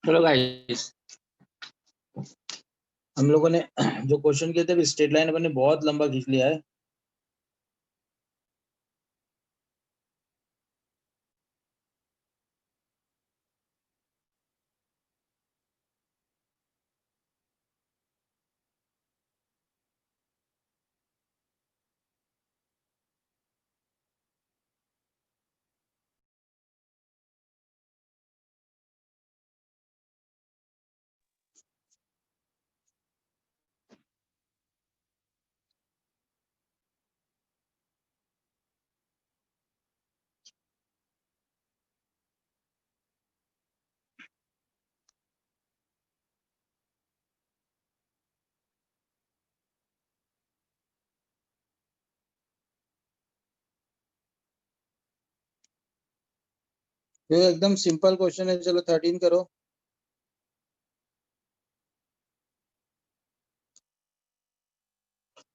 चलो गाइस, हम लोगों ने जो क्वेश्चन किए थे स्ट्रेट लाइन अपन ने बहुत लंबा खींच लिया है। ये एकदम सिंपल क्वेश्चन है। चलो 13 करो।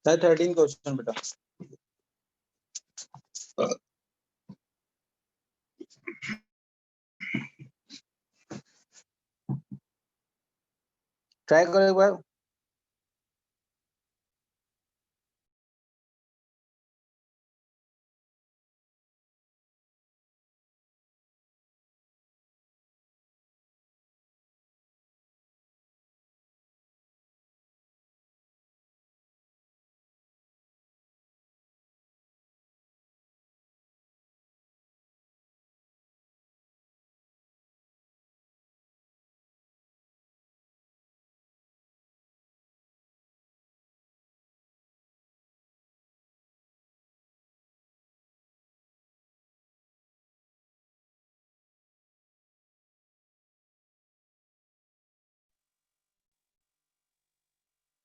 है 13 क्वेश्चन बेटा। ट्राई करो एक बार।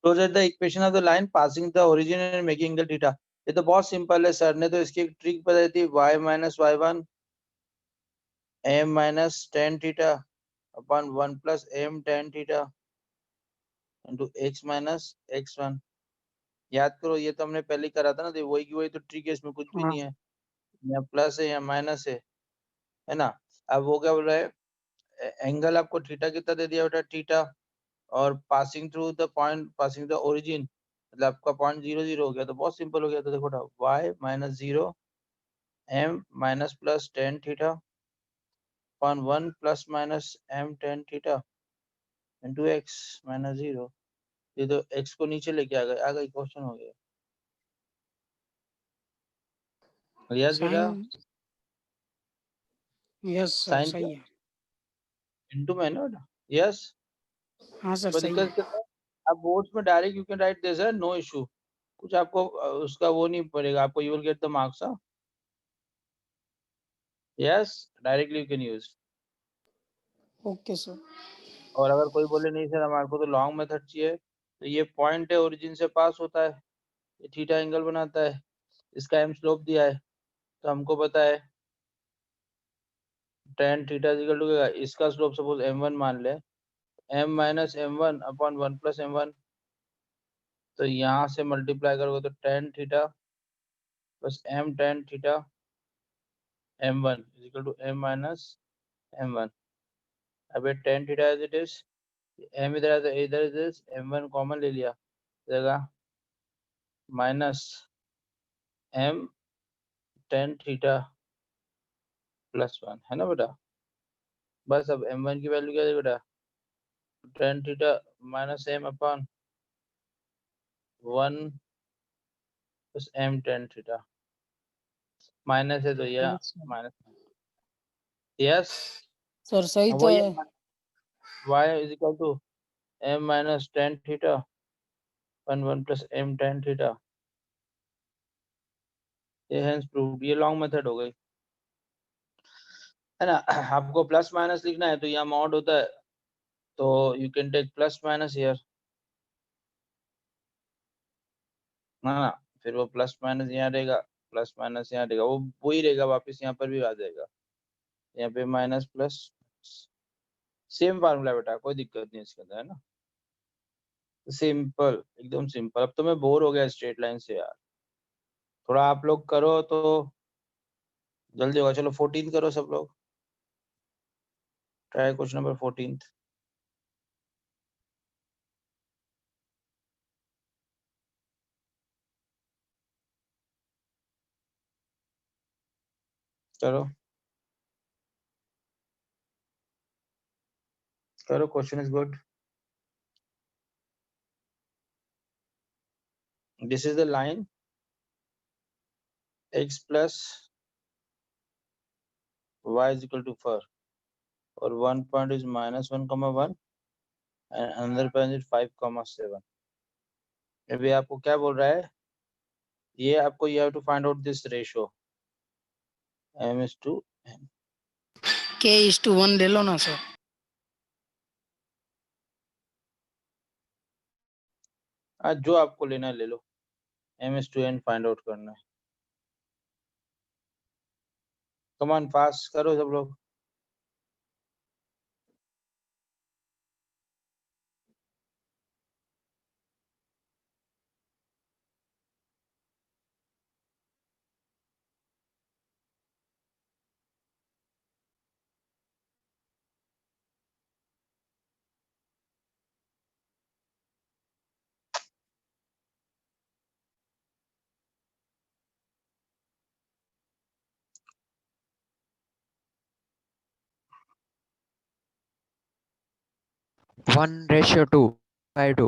Project the equation of the line passing the origin and making angle theta। ये तो बहुत सिंपल है। सर ने तो इसकी एक ट्रिक बताई थी, y minus y1 m minus tan theta upon 1 plus m tan theta into x minus x1। याद करो, ये तो हमने पहले ही करा था ना, तो वही की वही तो ट्रिक है, इसमें कुछ भी नहीं है। या प्लस है या माइनस है ना। अब वो क्या बोल रहा है, एंगल आपको थीटा कितना दे दिया बेटा, थीटा, और passing through the point, passing the origin, मतलब आपका पॉइंट 0 0 हो गया। तो बहुत सिंपल हो गया। तो देखो y minus 0 m minus plus tan theta upon 1 plus minus m tan theta into x minus 0। ये तो x को नीचे लेके आ गई क्वेश्चन हो गया। यस बेटा, यस सर साइन सही है। इंटू में ना बेटा, यस। हाँ सर कोई सही दिक्कत है। करता है? आप बोर्ड्स में direct you can write this है, नो इशू। कुछ आपको उसका वो नहीं पड़ेगा आपको, you will get the marks. Yes, directly you can use. Okay sir. और अगर कोई बोले नहीं सर हमारे को तो लॉन्ग मेथड चाहिए, तो ये पॉइंट है, ओरिजिन से पास होता है, ये थीटा एंगल बनाता है, इसका एम स्लोप दिया है, तो हमको पता है tan थीटा इक्वल टू, इसका स्लोप सपोज m1 मान ले, m minus m1 upon 1 plus m1, तो यहाँ से मल्टीप्लाई करोगे तो tan theta plus m tan theta m1 equal to m minus m1। अब ये tan theta as it is, m इधर इधर m1 कॉमन ले लिया, जगह minus m tan theta plus 1, है ना बेटा। बस अब m1 की वैल्यू क्या है बेटा, tan theta minus m upon 1 plus m tan theta, minus है तो यह yes sir. Minus. Yes, sir सही तो वही है। y is equal to m minus tan theta 1 plus m tan theta. ये हेंस प्रूव्ड। ये लॉन्ग मेथड हो गई, है ना। आपको प्लस माइनस लिखना है तो यहाँ मॉड होता है, तो you can take plus minus here, है ना। फिर वो प्लस माइनस यहाँ रहेगा, प्लस माइनस यहाँ रहेगा, वो वही रहेगा, वापस यहाँ पर भी आ जाएगा। यहाँ पे माइनस प्लस, सेम फार्मूला बेटा, कोई दिक्कत नहीं इसके अंदर, है ना। सिंपल, एकदम सिंपल। अब तो मैं बोर हो गया स्ट्रेट लाइन से यार, थोड़ा आप लोग करो तो जल्दी होगा। चलो 14 करो सब लोग, ट्राई क्वेश्चन नंबर 14। करो करो, question is good. This is the line x plus y is equal to 4, और one point is minus 1,1 and another point is 5,7. अभी आपको क्या बोल रहा है, ये आपको you have to find out this ratio m is to n. K:1 ले लो ना सर. आज जो आपको लेना है ले लो, m is to n find out करना है. कम ऑन फास्ट करो सब लोग. One ratio two. I do.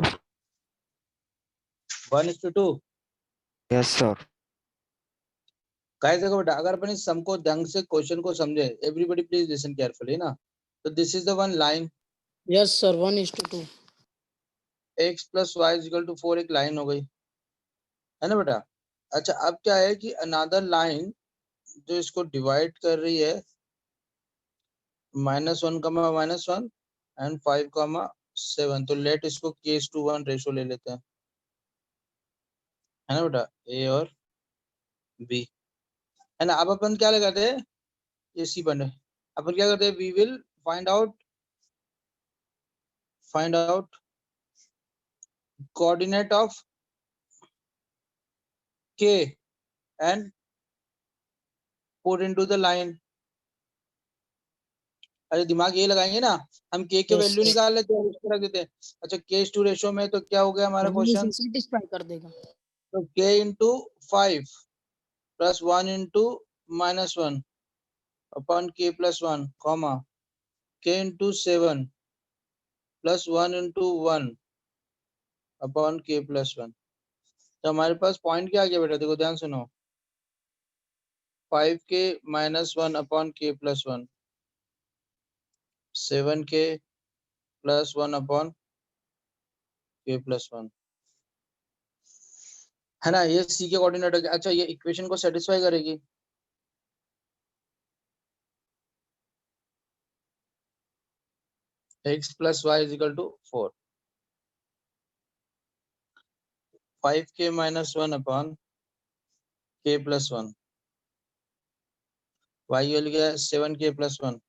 1:2. Yes, sir. Guys देखो बेटा, अगर अपन इस सम को ढंग से क्वेश्चन को समझे, एवरीबॉडी प्लीज लिसन केयरफुली ना. तो this is the one line Yes sir, 1:2. x plus y is equal to 4, एक लाइन हो गई है ना बेटा. अच्छा, अब क्या है कि अनदर लाइन जो इसको डिवाइड कर रही है -1, एंड 5,7. तो लेट इसको k:1 रेशो ले लेते हैं, है ना बेटा, a और b, है ना. अब अपन क्या लगाते हैं, ये सी बने, अपन क्या करते हैं, we will find out coordinate of k and put into the line. अरे दिमाग ये लगाएंगे ना, हम k के Yes, वैल्यू sir. निकाल लेते हैं, उसको रख देते हैं. अच्छा, k:2 रेशो में तो क्या हो गया हमारा क्वेश्चन, सेटिस्फाई कर देगा. तो k into 5 plus 1 into -1 upon k plus 1, comma k into 7 plus 1 into 1 upon k plus 1. तो हमारे पास पॉइंट क्या आ गया बेटा, देखो ध्यान सुनो, 5k minus 1 upon k plus 1, 7k plus 1 upon k plus 1, है ना. ये c के कोऑर्डिनेट हो गया. अच्छा, ये इक्वेशन को सेटिस्फाई करेगी. x plus y is equal to 4, 5k minus 1 upon k plus 1, y value क्या है 7k plus 1.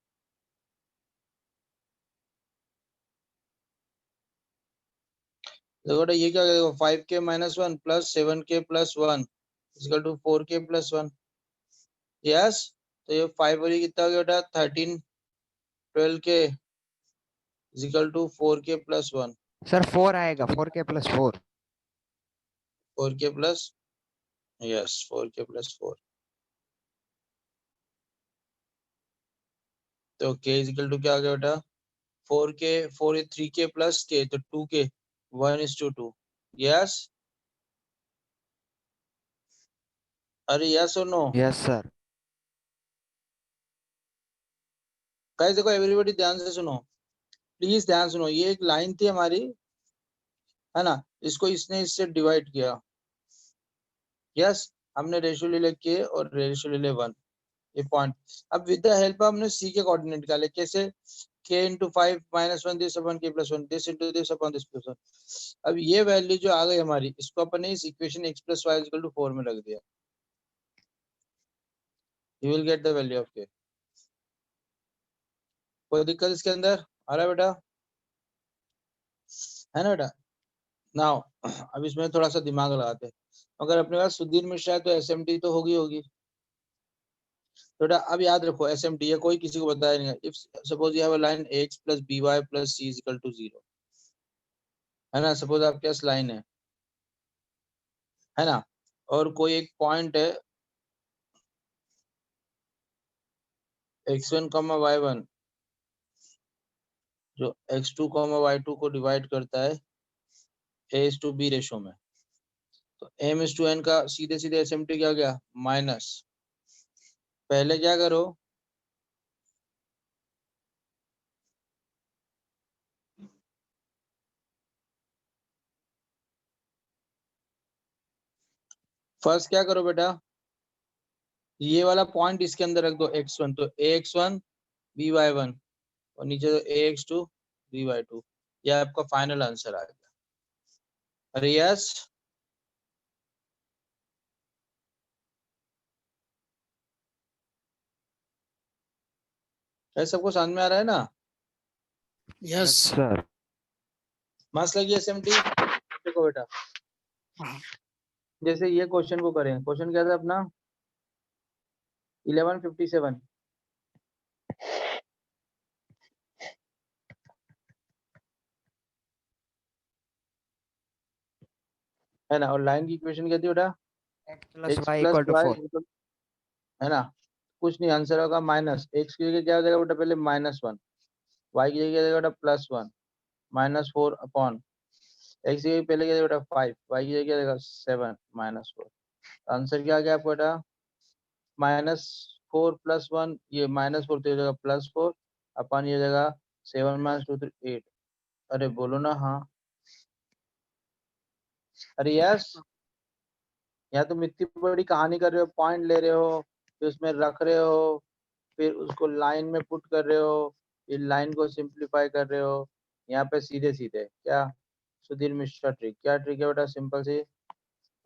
देखो बेटा, ये क्या हो गया, 5k minus 1 plus 7k plus 1 is equal to 4k plus 1. Yes, तो ये 5 और ये कितना हो गया बेटा, 13, 12k is equal to 4k plus 1, Sir, 4 आएगा. 4k plus 4. 4k plus, yes 4k plus 4. तो k is equal to क्या हो गया बेटा, 4k, 4 is 3k plus k, तो 2k, 1:2. यस, अरे यस और नो. Yes, sir. गाइस देखो, एवरीबॉडी ध्यान से सुनो, प्लीज ध्यान सुनो. ये एक लाइन थी हमारी, है ना, इसको इसने इससे डिवाइड किया. यस, हमने रेशियो ले ले के और रेशियो ले ले 1, ये पॉइंट. अब विद द हेल्प हमने सी के कोऑर्डिनेट निकाले, कैसे, k into 5 minus 1 this upon k plus 1, this into this upon this plus 1. अब ये वैल्यू जो आ गई हमारी, इसको अपन ने इस equation x plus y is equal to 4 में रख दिया. you will get the value of k. कोई दिक्कत इसके अंदर आ रहा है बेटा, है ना बेटा. नाउ अब इसमें थोड़ा सा दिमाग लगाते हैं. अगर अपने पास सुधीर मिश्रा है तो SMT तो होगी. तो बेटा अब याद रखो, SMT ये कोई किसी को बताया नहीं है. If suppose you have a line x plus by plus c is equal to 0, है ना, सपोज आपके पास लाइन है ना, और कोई एक पॉइंट है x1 कॉमा y1 जो x2 कॉमा y2 को डिवाइड करता है a:b रेशो में, तो m:n का सीधे सीधे SMT क्या गया माइनस। पहले क्या करो, फर्स्ट क्या करो बेटा, ये वाला पॉइंट इसके अंदर रख दो x1, तो ax1 by1 और नीचे तो ax2 by2। ये आपका फाइनल आंसर आ गया। अरे यस, सबको समझ में आ रहा है ना? Yes sir. मस्त लगी SMT? देखो बेटा, हाँ। जैसे ये क्वेश्चन को करें, क्वेश्चन क्या था अपना 1157, है ना, और लाइन की इक्वेशन क्या थी बेटा, X plus x y plus equal to y, 4. है ना, कुछ नहीं, आंसर होगा माइनस। x की जगह क्या हो जाएगा बेटा, पहले -1, y की जगह क्या हो जाएगा बेटा +1, -4 अपॉन x की जगह पहले क्या हो जाएगा बेटा 5, y की जगह क्या हो जाएगा 7 -4। आंसर क्या आ गया आपको बेटा, -4 + 1, ये -4 तो हो जाएगा +4 अपॉन ये हो जाएगा 7 - 2 3 8। अरे बोलो ना हाँ, अरे यस। या तुम इतनी बड़ी कहानी कर रहे हो, पॉइंट ले रहे हो, फिर उसमें रख रहे हो, फिर उसको लाइन में पुट कर रहे हो, फिर लाइन को सिंप्लीफाई कर रहे हो। यहाँ पे सीधे सीधे क्या सुधीर मिश्रा ट्रिक, क्या ट्रिक है बेटा, सिंपल सी,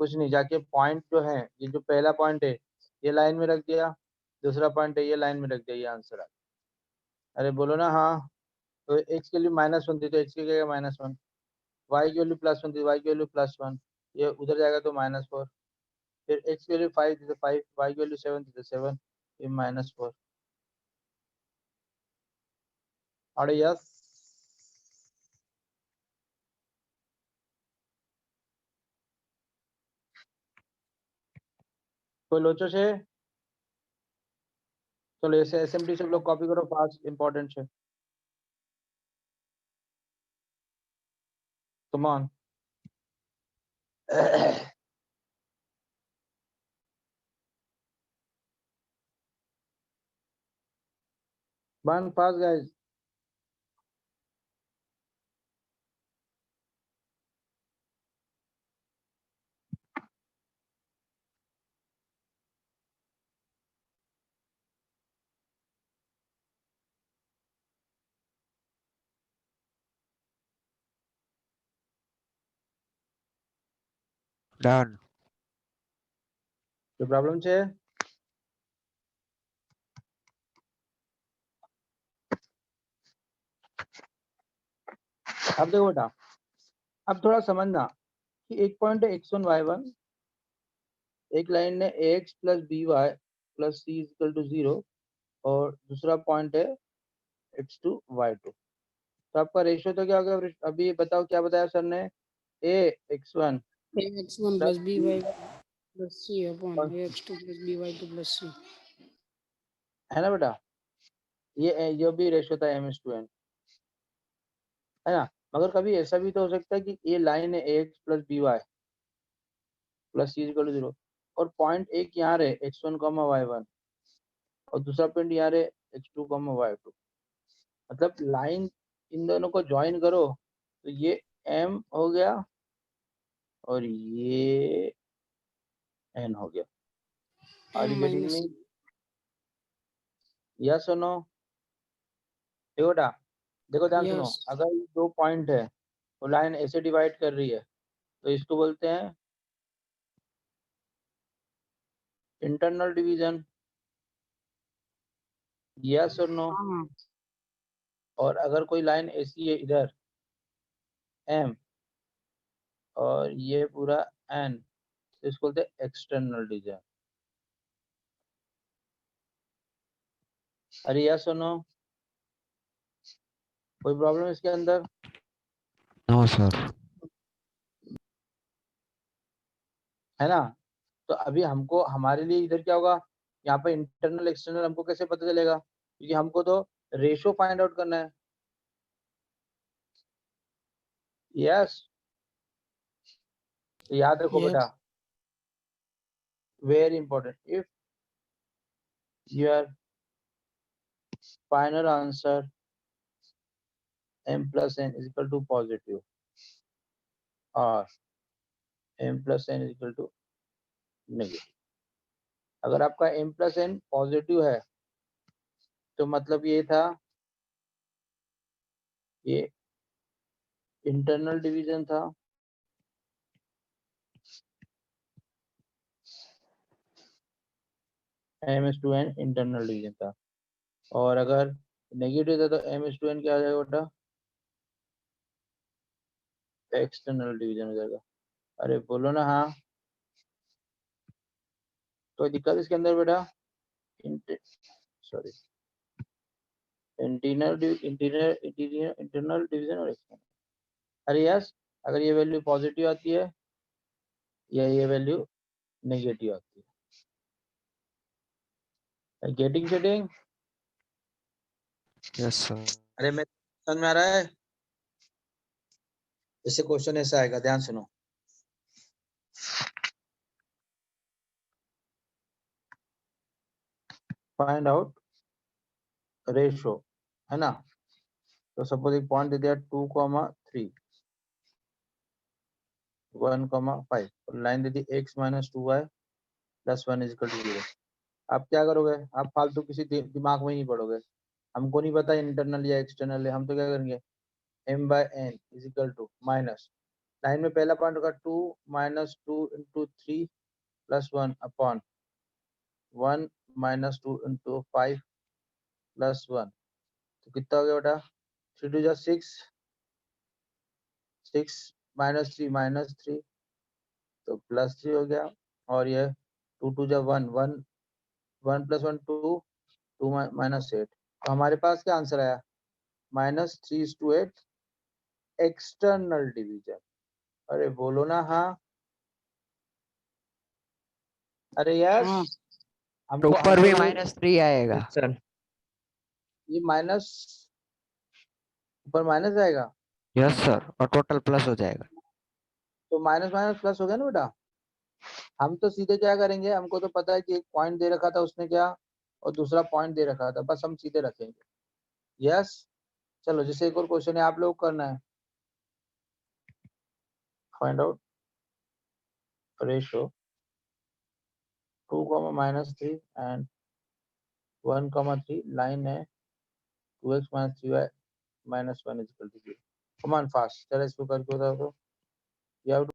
कुछ नहीं, जाके पॉइंट जो है, ये जो पहला पॉइंट है ये लाइन में रख दिया, दूसरा पॉइंट है ये लाइन में रख दिया, ये आंसर आ गया। अरे बोलो ना हाँ। तो x की वैल्यू -1 थी तो x की जगह -1, y की वैल्यू +1 थी, y की वैल्यू +1, ये उधर जाएगा तो -4, फिर x की वैल्यू 5 थी तो 5, y की वैल्यू 7 थी तो 7, ये -4। अरे यस, कोई लोचो से, चलो ऐसे SMT सब लोग कॉपी करो फास्ट, इंपॉर्टेंट है, come on. One fast guys. Done. कोई प्रॉब्लम છે? अब देखो बेटा, अब थोड़ा समझना कि एक पॉइंट है x1 y1, एक लाइन है ax + by + c = 0, और दूसरा पॉइंट है x2 y2। तो आपका रेशियो तो क्या होगा, अभी बताओ क्या बताया सर ने, a x1 ax1 plus + b, by + c upon ax2 + by2 + c। है ना बेटा, ये जो भी रेशियो था m:n, है ना। मगर कभी ऐसा भी तो हो सकता है कि ये लाइन है ax + by + c = 0, और पॉइंट एक यहाँ रहे x1, y1, और दूसरा पॉइंट यहाँ रहे x2, y2। मतलब लाइन इन दोनों को ज्वाइन करो तो ये m हो गया और ये n हो गया। Are you getting me? m - yes और नो? देखो बेटा, देखो ध्यान सुनो, यस अगर ये दो पॉइंट है तो लाइन ऐसे डिवाइड कर रही है तो इसको बोलते हैं इंटरनल डिवीजन। यस और नो? हाँ और अगर कोई लाइन ऐसी है इधर m और ये पूरा n, तो इसको बोलते हैं एक्सटर्नल डिवीजन। अरे यस और नो? कोई प्रॉब्लम इसके अंदर? No, sir. है ना। तो अभी हमको हमारे लिए इधर क्या होगा, यहाँ पे इंटरनल एक्सटर्नल हमको कैसे पता चलेगा, क्योंकि हमको तो रेशो फाइंड आउट करना है। यस, याद रखो Yes. बेटा, very important, if your final answer m plus n is equal to positive और m plus n is equal to negative. अगर आपका m plus n पॉजिटिव है तो मतलब ये था, ये इंटरनल डिवीजन था, m/n इंटरनल डिवीजन था, और अगर नेगेटिव था तो m/n क्या हो जाएगा बेटा, एक्सटर्नल डिवीजन हो जाएगा। अरे बोलो ना हाँ, कोई दिक्कत इसके अंदर बेटा? सॉरी, इंटरनल डिवीजन और एक्सटर्नल। अरे यस, अगर ये वैल्यू पॉजिटिव आती है या ये वैल्यू नेगेटिव आती है। गेटिंग? Yes, sir. अरे मैं समझ में आ रहा है? जैसे क्वेश्चन ऐसा आएगा, ध्यान सुनो। फाइंड आउट रेशो, है ना? तो सपोज एक पॉइंट दे दिया 2,3, 1,5, और लाइन दे दी x - 2y + 1 = 0। आप क्या करोगे? आप फालतू किसी दिमाग में ही नहीं पड़ोगे। हमको नहीं पता इंटरनल या एक्सटर्नल है, हम तो क्या करेंगे, m/n = माइनस, लाइन में पहला पॉइंट होगा 2 - 2 × 3 + 1 अपॉन 1 - 2 × 5 + 1, तो कितना हो गया बेटा? 3 2 = 6, 6 - 3 -3, तो +3 हो गया, और ये 2 2 = 1, 1 1 + 1 2, 2 -8, तो हमारे पास क्या आंसर आया? -3:8 एक्सटर्नल डिवीजन। अरे बोलो ना हाँ, अरे यस, हाँ हमको ऊपर भी ये -3 आएगा। सर ये माइनस, ऊपर माइनस आएगा, यस सर, और टोटल प्लस हो जाएगा। तो माइनस माइनस प्लस हो गया ना बेटा। हम तो सीधे क्या करेंगे, हमको तो पता है कि एक पॉइंट दे रखा था उसने क्या, और दूसरा पॉइंट दे रखा था, बस हम सीधे रखेंगे। यस, चलो जैसे एक और क्वेश्चन है, आप लोग करना है, find out ratio 2, -3 and 1, 3, line है 2x - 3y - 1 = 0। कमान फास्ट, चलो इसको करके बताओ तो। You have to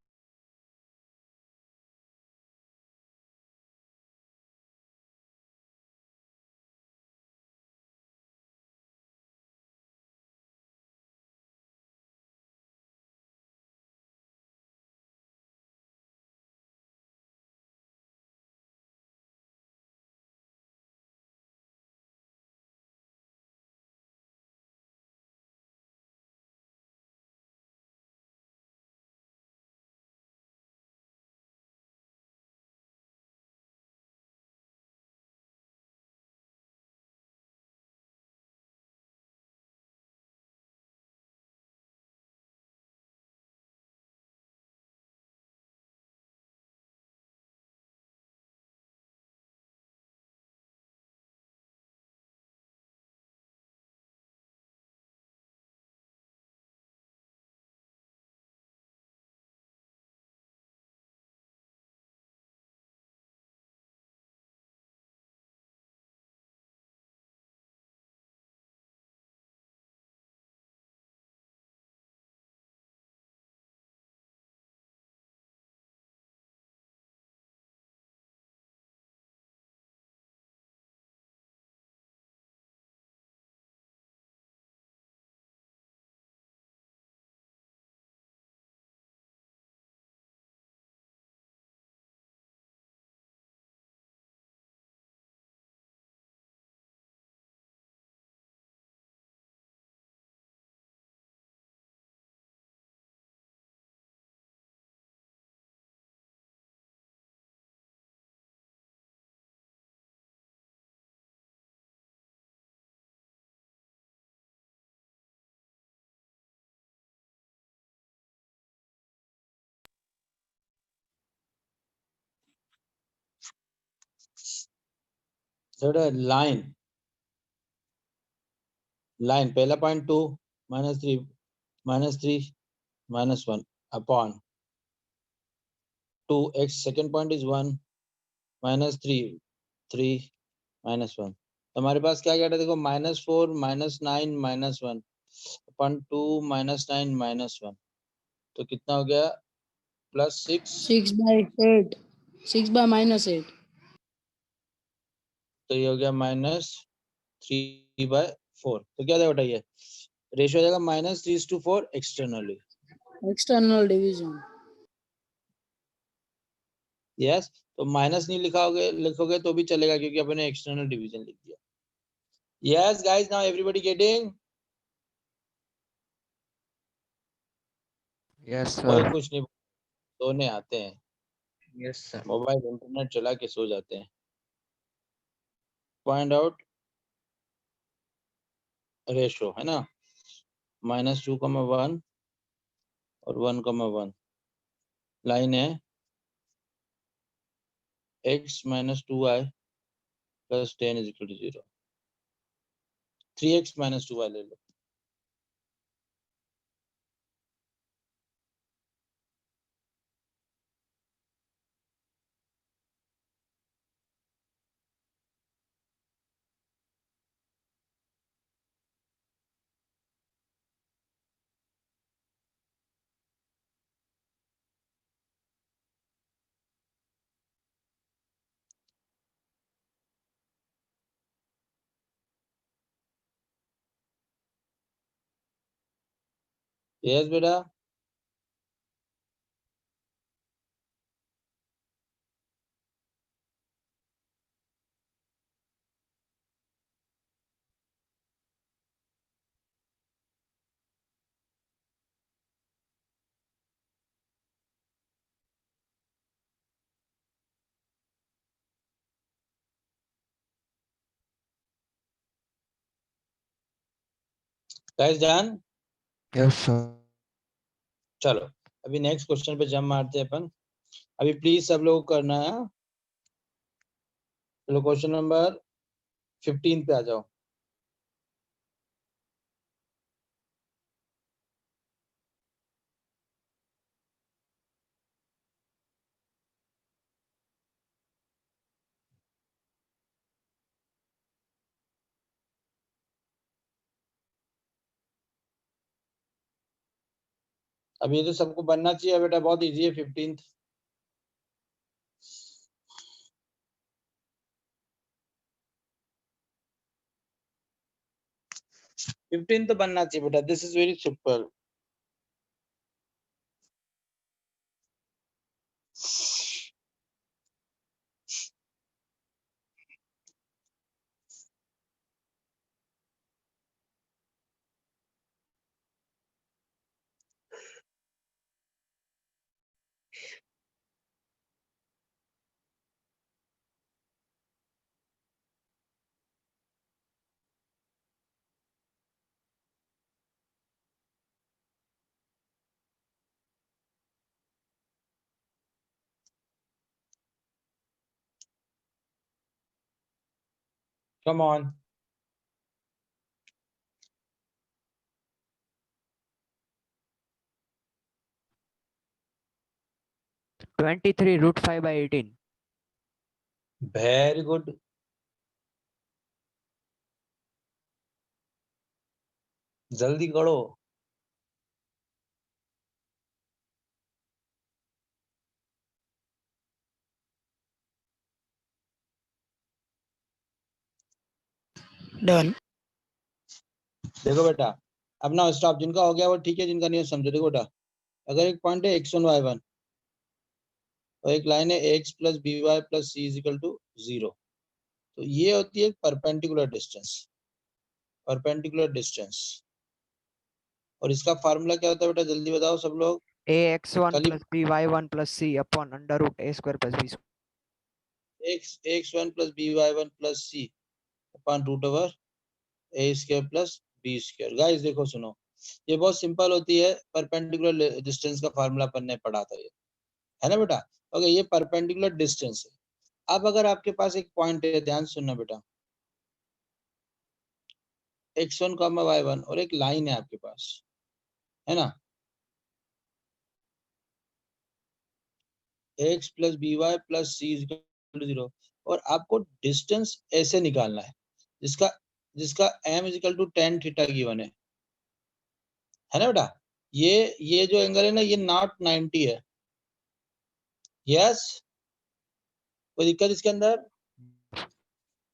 लाइन पहला point 2 -3 -1 upon 2x, second point is 1 -3 -1। हमारे पास क्या था देखो, -4 -9 -1 अपॉन 2 -9 -1, तो कितना हो गया +6, 6/8, 6/-8। तो ये हो गया -3/4। तो क्या था बेटा, ये रेशियो हो जाएगा -3:4 एक्सटर्नली। External division. यस, तो माइनस नहीं लिखोगे तो भी चलेगा, क्योंकि अपने एक्सटर्नल डिवीजन लिख दिया। Yes guys, now everybody getting? Yes कोई सर। कुछ नहीं, सोने आते हैं, यस सर। मोबाइल इंटरनेट चला के सो जाते हैं। फाइंड आउट रेशो, है ना, -2,1 और 1,1। लाइन है x - 2y + 10 = 0। 3x - 2y ले लो। यस बेटा, गाइस डन? Yes sir. चलो अभी नेक्स्ट क्वेश्चन पे जंप मारते हैं अपन। अभी प्लीज सब लोग करना है। चलो क्वेश्चन नंबर 15 पे आ जाओ। अब ये तो सबको बनना चाहिए बेटा, बहुत इजी है 15। 15 तो बनना चाहिए बेटा, this is very simple. Come on. 23 √5/18। Very good. जल्दी करो। डन। देखो बेटा, अपना स्टॉप, जिनका हो गया वो ठीक है, जिनका नहीं हो समझो। देखो बेटा, अगर एक पॉइंट है x1 y1 और एक लाइन है ax + by + c = 0, तो ये होती है परपेंडिकुलर डिस्टेंस। परपेंडिकुलर डिस्टेंस, और इसका फार्मूला क्या होता है बेटा, जल्दी बताओ सब लोग। ax1 खाली + by1 + c upon √a² + b²। x1 + by1 + c upon √a² + b²। Guys देखो सुनो, ये बहुत सिंपल होती है। परपेंडिकुलर डिस्टेंस का फार्मूला अपन ने पढ़ा था ये, है ना बेटा। ओके, ये परपेंडिकुलर डिस्टेंस है। अब अगर आपके पास एक पॉइंट है, ध्यान सुनना बेटा, x1 कॉमा y1 और एक लाइन है आपके पास, है ना, x plus b y plus c is equal to 0, और आपको डिस्टेंस ऐसे निकालना है जिसका जिसका m is equal to tan theta given है ना बेटा। ये जो एंगल है ना, ये नॉट 90 है। यस, कोई दिक्कत इसके अंदर?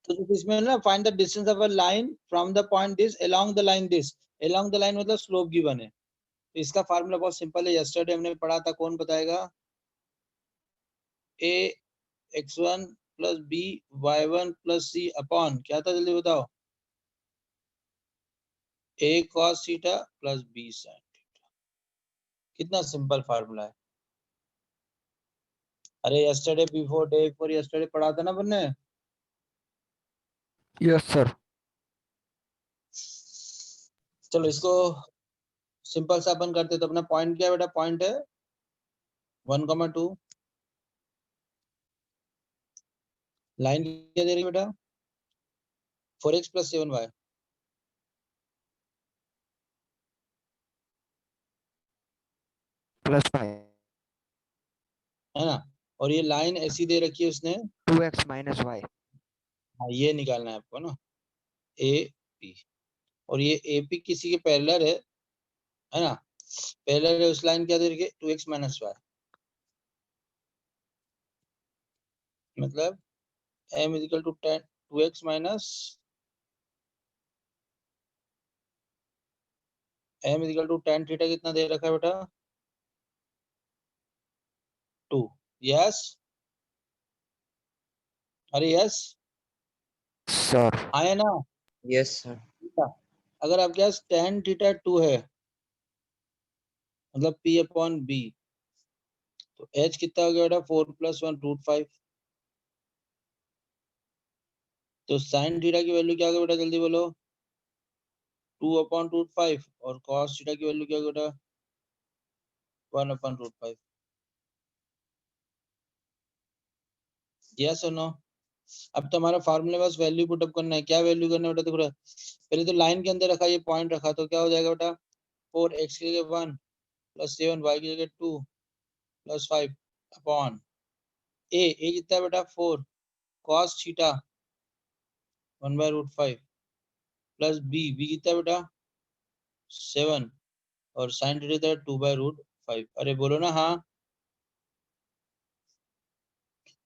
तो इसमें ना, find the distance of a line from the point this along the line this. Along the line मतलब स्लोप गिवन है। तो इसका फार्मूला बहुत सिंपल है, यस्टरडे हमने पढ़ा था, कौन बताएगा? a x1 plus b y1 plus c upon क्या था, जल्दी बताओ? a cos theta plus b sin theta. कितना सिंपल फार्मूला है। अरे yesterday before day before yesterday पढ़ा था ना अपन ने। Yes sir. चलो इसको सिंपल सा अपन करते। तो अपना पॉइंट क्या है बेटा? पॉइंट है 1,2। लाइन क्या दे रही है बेटा? 4x plus 7y। प्लस 5 है ना, और ये लाइन ऐसी दे रखी है उसने। 2x minus y। हाँ, ये निकालना है आपको ना, ए पी, और ये ए पी किसी के पैरेलल है ना, पैरेलल है। उस लाइन क्या दे रखी है? 2x माइनस वाई, मतलब m is equal to 2x minus m is equal to tan theta कितना दे रखा है बेटा? 2। यस, अरे यस, सर। आया ना? Yes sir. अगर आपके पास tan थीटा 2 है, मतलब p अपॉन बी, तो h कितना हो गया बेटा? 4 प्लस 1 रूट 5। तो साइन थीटा की वैल्यू क्या होगी बेटा, जल्दी बोलो? 2 अपॉन रूट 5, और cos थीटा की वैल्यू क्या होगी बेटा? 1 अपॉन रूट 5। यस और नो? अब तो हमारा फार्मूले बस वैल्यू पुटअप करना है। क्या वैल्यू करना है बेटा? देखो, पहले तो लाइन के अंदर रखा, ये पॉइंट रखा, तो क्या हो जाएगा बेटा? 4x की जगह 1 प्लस 7y की जगह 2 प्लस 5 अपॉन ए कितना है बेटा? 4 cos theta 1 by root 5 plus b कितना है बेटा? 7, और साइन थीटा 2 बाय रूट 5। अरे बोलो ना हाँ।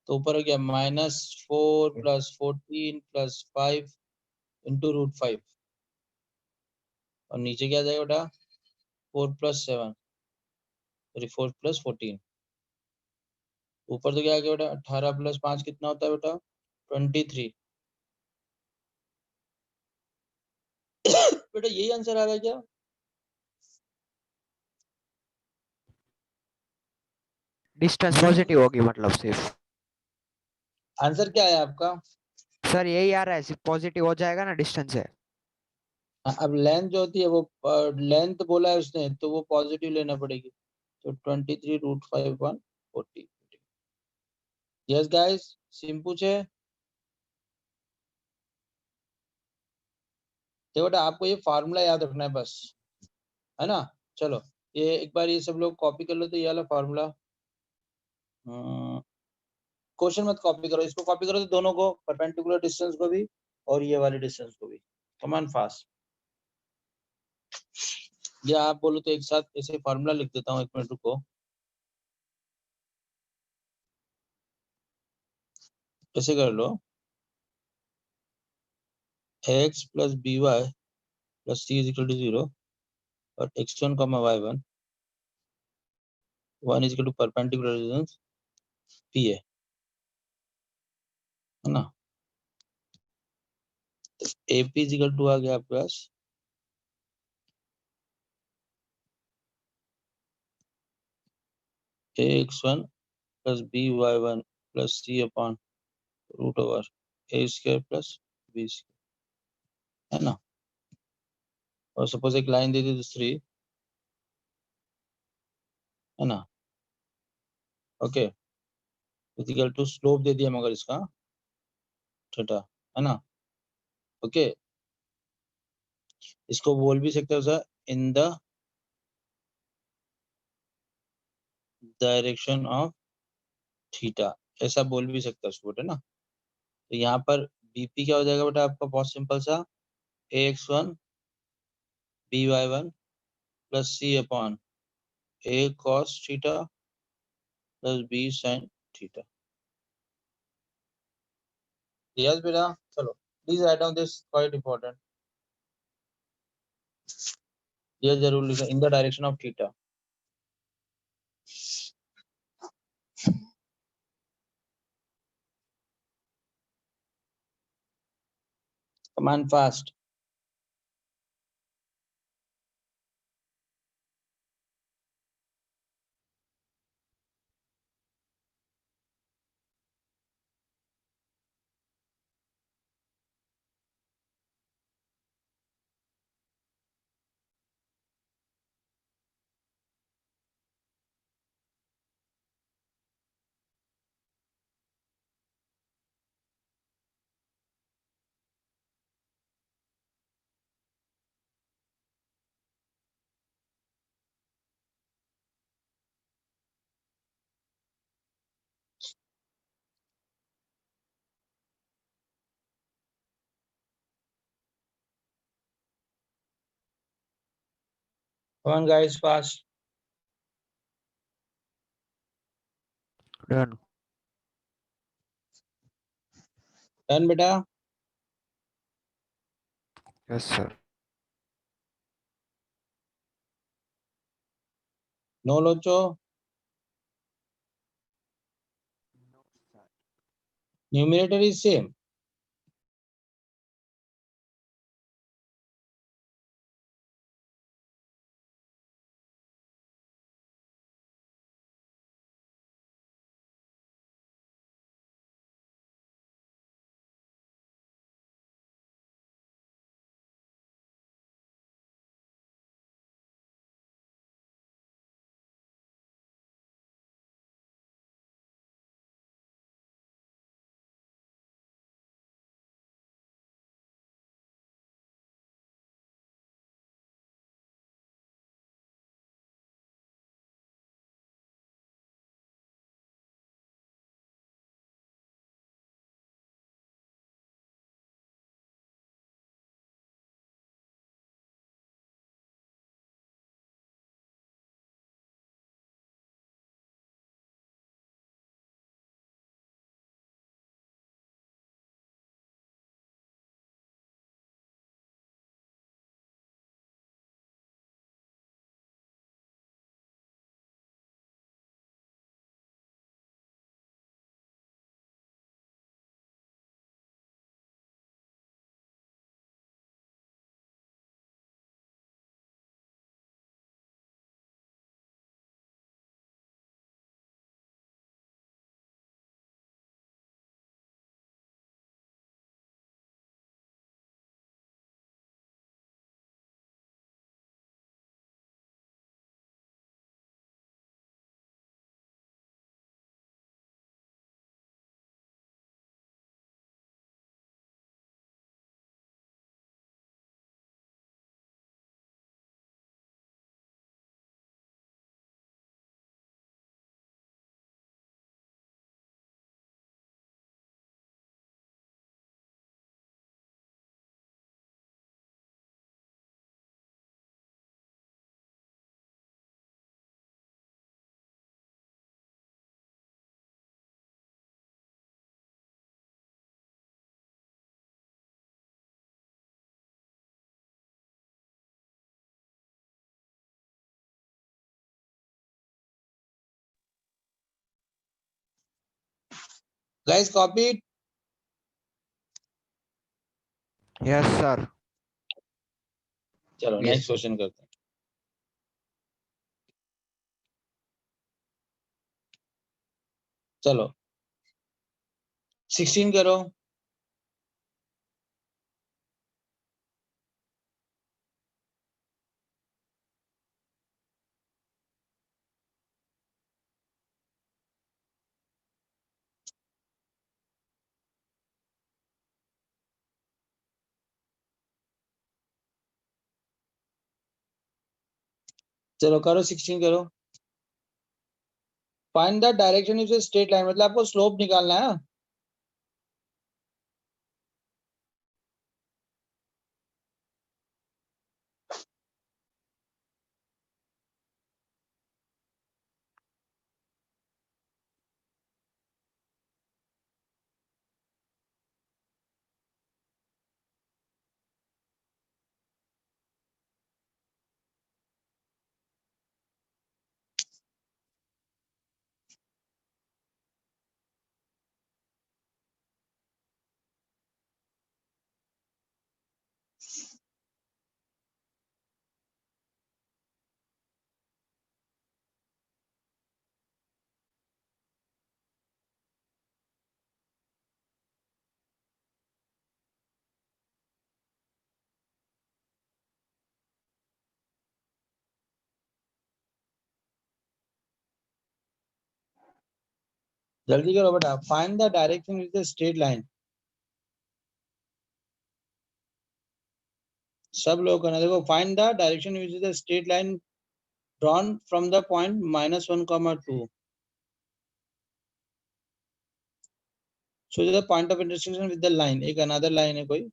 तो ऊपर हो गया -4 प्लस 14 प्लस 5 इंटू रूट 5, और नीचे क्या आ जाएगा बेटा? 4 प्लस 7, सॉरी 4 प्लस 14। ऊपर तो क्या आ गया बेटा? 18 प्लस 5 कितना होता है बेटा? 23। बेटा यही आंसर आ रहा है क्या? डिस्टेंस पॉजिटिव होगी मतलब सिर्फ। आंसर क्या है आपका? सर यही आ रहा है, सिर्फ पॉजिटिव हो जाएगा ना डिस्टेंस है। अब लेंथ जो होती है वो, लेंथ बोला है उसने, तो वो पॉजिटिव लेना पड़ेगी। तो 23 root 5 one 40। Yes guys, simple पूछे। तो बेटा आपको ये फार्मूला याद रखना है बस, है ना। चलो, ये एक बार ये सब लोग कॉपी कर लो, तो ये वाला फार्मूला। क्वेश्चन मत कॉपी करो, इसको कॉपी करो तो दोनों को, परपेंडिकुलर डिस्टेंस को भी और ये वाले डिस्टेंस को भी। कमान फास्ट, या आप बोलो तो एक साथ ऐसे फार्मूला लिख देता हूँ, 1 मिनट रुको। ऐसे कर लो, x plus b y plus c is equal to 0, और x1 comma y1 1 is equal to perpendicular distance p है ना। AP इज इक्वल टू आ गया आपके पास ax1 plus by1 plus c upon root over a square plus b square, है ना। और सपोज एक लाइन दे दी दूसरी, है ना, ओके, इक्वल टू स्लोप दे दिया मगर इसका थीटा, है ना, ओके। इसको बोल भी सकते हो sir in the direction of theta, ऐसा बोल भी सकते हो उसको बेटा ना। तो यहाँ पर बीपी क्या हो जाएगा बेटा आपका, बहुत सिंपल सा, ax1 by1 plus c upon a cos theta plus b sin theta. Yes बेटा, चलो please write down this, quite important. ये जरूर लिखा, in the direction of theta. Come on fast. Come on guys fast. Done. Done बेटा। Yes sir. No लोचो। Numerator is same. Guys copy. Yes sir. चलो Yes. Next question करते हैं। चलो 16 करो। चलो करो 16 करो। Find the direction use straight line, मतलब आपको स्लोप निकालना है। जल्दी करो बेटा। Find the direction use straight line. सब लोग करना। देखो, find the direction use the straight line drawn from the point -1, 2। So the point of intersection with the line, एक अनदर लाइन है कोई।